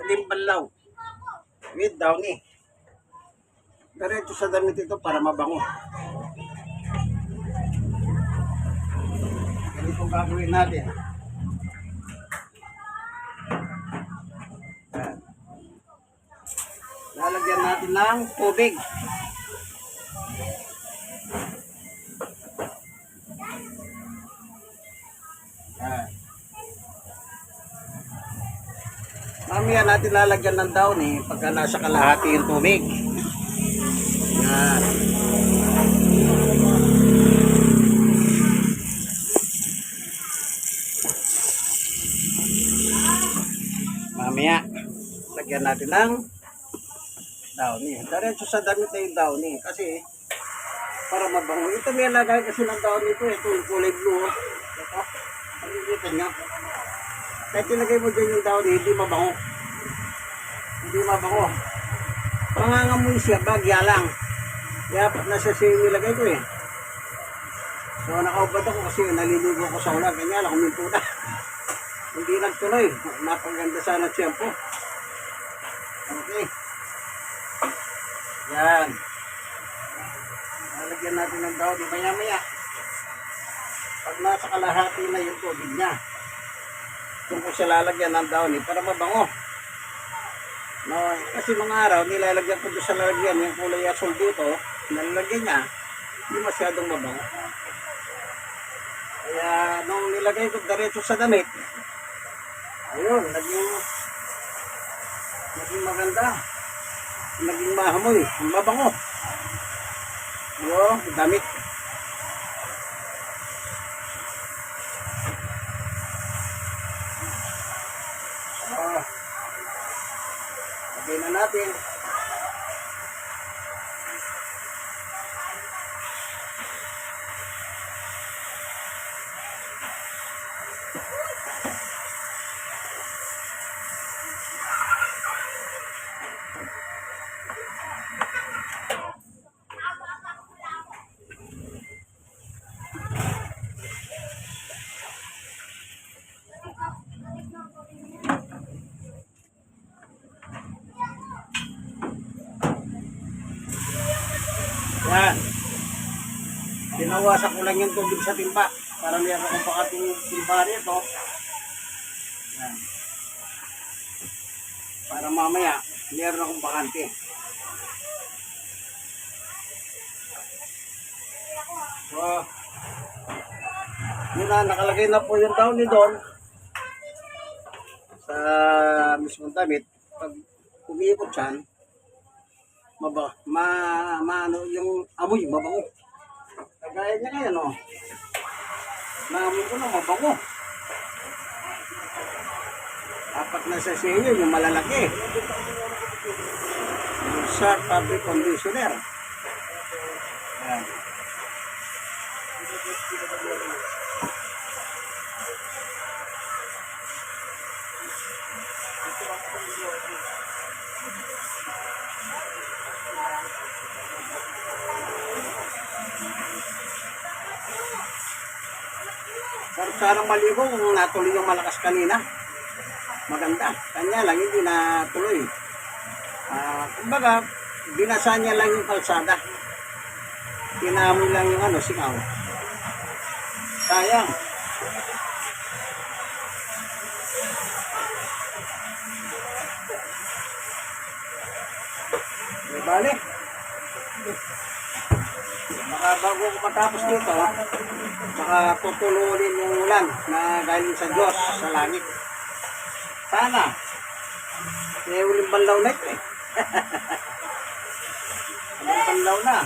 limbanlaw with downy. Diretso sa damit ito para mabango. Ganito gagawin natin. Lalagyan natin ng tubig. Yan. Mamaya natin lalagyan ng downy pagka nasa kalahati yung tubig. Yan. Mamaya lagyan natin ng downy. Diretso sa damit na yung downy kasi para mabango. Ito may lagay kasi ng downy ito. Ito yung kulay blue. Ito. Pagkikita nyo. Kahit ilagay mo dyan yung downy, hindi mabango. Hindi mabango. Mangangamoy siya, bagya lang. Kaya nasa siya nilagay ko eh. So nakaubad ako kasi naliligo ko sa ulan. Kanya lang, huminto na. Hindi nagtuloy. Napaganda sana siya po. Okay. Yan. Lalagyan natin ng downy maya-maya. Pag nasa kalahati na yung tubig niya, kung siya lalagyan ng downy para mabango. No, kasi mga araw, nilalagyan ko doon sa lalagyan, yung kulay asul dito, nilalagyan niya, hindi masyadong mabango. Kaya nung nilagay ko diretso sa damit, ayun, naging maganda. Naging mahamoy, mabango. Yung damit. Lagay na natin. Yan. Tinawasan ko lang yung tubig sa timba para meron akong pakating timba nito. Yan. Para mamaya meron akong bakante. So, yun na, nakalagay na po yung downy doon sa mismong damit. Pag umiikot siyan, ano yung amoy, mabango. Kagaya niya ngayon, oh. Naamoy ko na, mabango. Apat na sa sinyo, yung malalaki. Yung Sharp Fabric Conditioner. Ayan. Sarang maligo kung natuloy yung malakas kanina. Maganda. Kanya lang hindi natuloy. Kumbaga, binasa niya lang yung kalsada. Tinamoy lang yung singaw. Sayang. May balik. Baka bago ko matapos dito, baka tutulunin yung ulan na galing sa Diyos sa langit. Sana. May uling banlaw na ito eh. Uling banlaw na.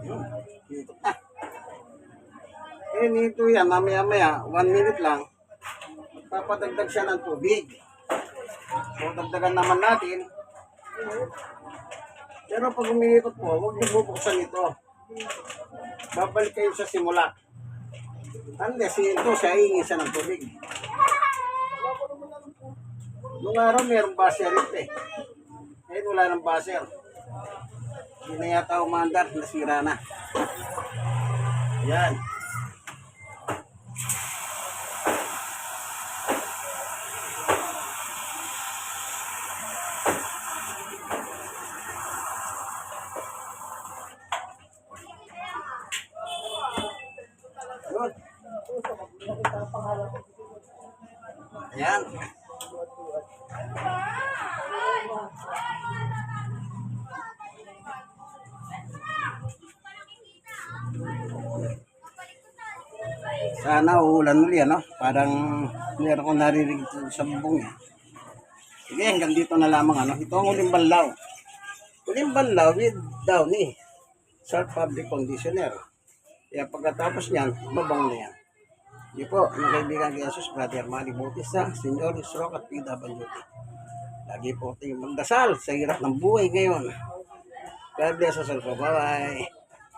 Yun, dito na. Eh, nito yan, mamaya-maya, 1 minute lang, papadagdag siya ng tubig. So, dagdagan naman natin. Pero pag umiikot po, huwag niyo bubuksan ito. Babalik kayo sa simula. Unless ito, siya hihingi siya ng tubig. Nung araw, mayroong basher ito eh. Ngayon, wala ng basher. Hindi na yata umandar, nasira na. Yan. Yun. Ayan. Sana uulan uli, ano? Parang meron ko naririnig sa bubong eh. Sige, hanggang dito na lamang, ano? Ito ang uling banlaw. Uling banlaw with Downy Salt Fabric Conditioner. Kaya pagkatapos niyan, mabango na yan. Hindi po, mga kaibigan kay Jesus, Brother Manny Bautista, Senyor Isroc at PWT. Lagi po tayong magdasal sa hirap ng buhay ngayon. God bless us all po. Bye-bye.